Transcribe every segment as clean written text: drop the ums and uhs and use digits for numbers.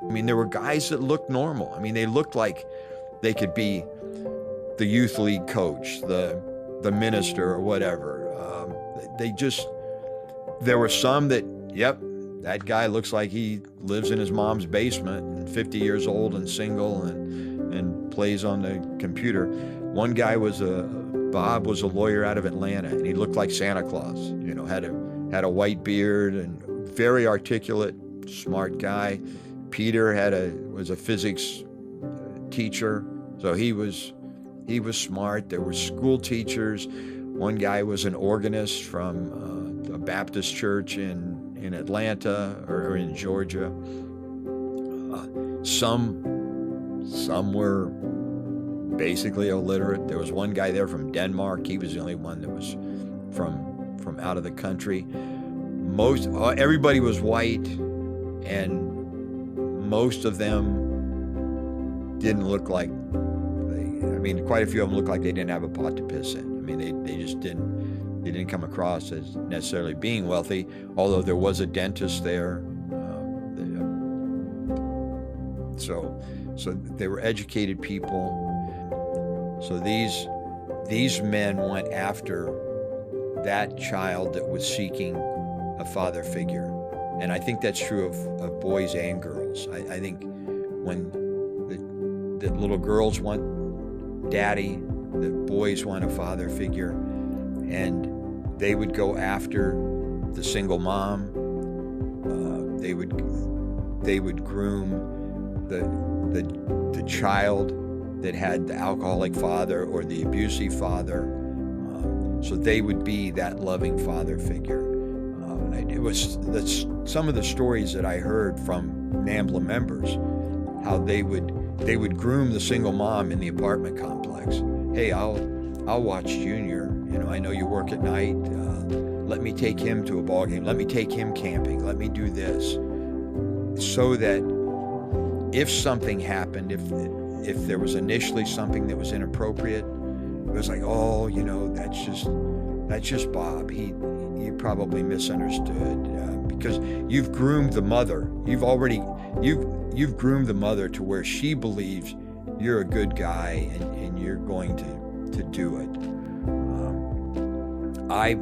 I mean, there were guys that looked normal. I mean, they looked like they could be the youth league coach, the minister or whatever. There were some that, yep, that guy looks like he lives in his mom's basement and 50 years old and single and plays on the computer. One guy Bob was a lawyer out of Atlanta, and he looked like Santa Claus, had a white beard and very articulate, smart guy. Peter was a physics teacher, so he was smart. There were school teachers. One guy was an organist from a Baptist church in Atlanta or in Georgia. Some were basically illiterate. There was one guy there from Denmark. He was the only one that was from out of the country. Everybody was white, and most of them didn't look like quite a few of them looked like they didn't have a pot to piss in. I mean, they just didn't come across as necessarily being wealthy, although there was a dentist there. So they were educated people. So these men went after that child that was seeking a father figure. And I think that's true of boys and girls. I think when the little girls want daddy, the boys want a father figure, and they would go after the single mom. They would groom the child that had the alcoholic father or the abusive father. So they would be that loving father figure. Some of the stories that I heard from NAMBLA members, how they would groom the single mom in the apartment complex. Hey, I'll watch Junior. I know you work at night. Let me take him to a ball game. Let me take him camping. Let me do this, so that if something happened, if there was initially something that was inappropriate, it was like, oh, that's just Bob. You probably misunderstood because you've groomed the mother. You've groomed the mother to where she believes you're a good guy and you're going to do it. I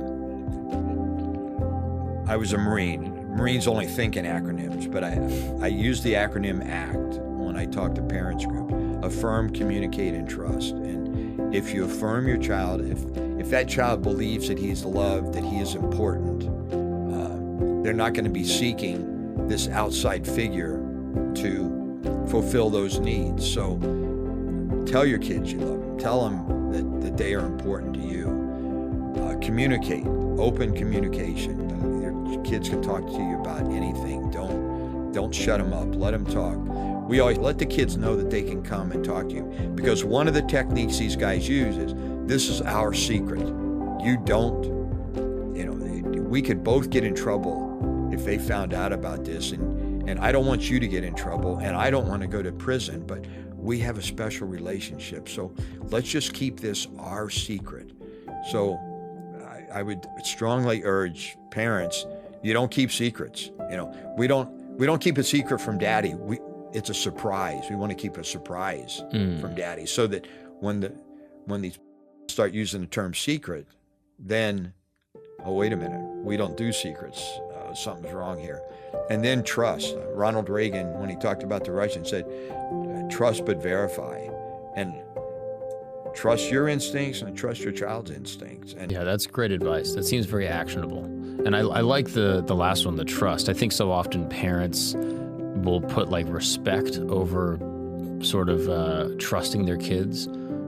was a Marine. Marines only think in acronyms, but I use the acronym ACT when I talk to parents group. Affirm, communicate, and trust. And if you affirm your child, if that child believes that he's loved, that he is important, they're not going to be seeking this outside figure to fulfill those needs. So tell your kids you love them. Tell them that they are important to you. Communicate, open communication. Your kids can talk to you about anything. Don't shut them up. Let them talk. We always let the kids know that they can come and talk to you, because one of the techniques these guys use is, this is our secret. You don't, we could both get in trouble if they found out about this, and I don't want you to get in trouble, and I don't want to go to prison, but we have a special relationship, so let's just keep this our secret. So I would strongly urge parents, you don't keep secrets. We don't keep a secret from daddy. It's a surprise. We want to keep a surprise from daddy, so that when these start using the term secret, then, oh, wait a minute, we don't do secrets. Something's wrong here. And then trust. Ronald Reagan, when he talked about the Russians, said, trust but verify. And trust your instincts and trust your child's instincts. And yeah, that's great advice. That seems very actionable. And I like the last one, the trust. I think so often parents will put like respect over sort of trusting their kids.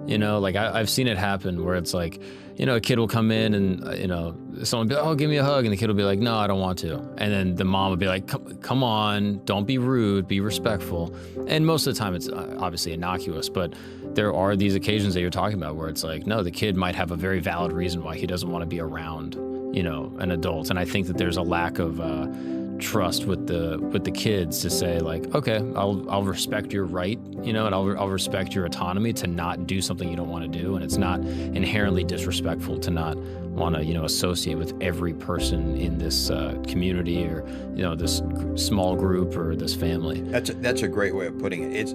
I've seen it happen where it's like, a kid will come in and, someone will be like, oh, give me a hug. And the kid will be like, no, I don't want to. And then the mom will be like, come on, don't be rude, be respectful. And most of the time it's obviously innocuous, but there are these occasions that you're talking about where it's like, no, the kid might have a very valid reason why he doesn't want to be around, an adult. And I think that there's a lack of trust with the kids to say like, okay, I'll respect your right, and I'll respect your autonomy to not do something you don't want to do, and it's not inherently disrespectful to not want to, associate with every person in this community or, this small group or this family. That's a great way of putting it.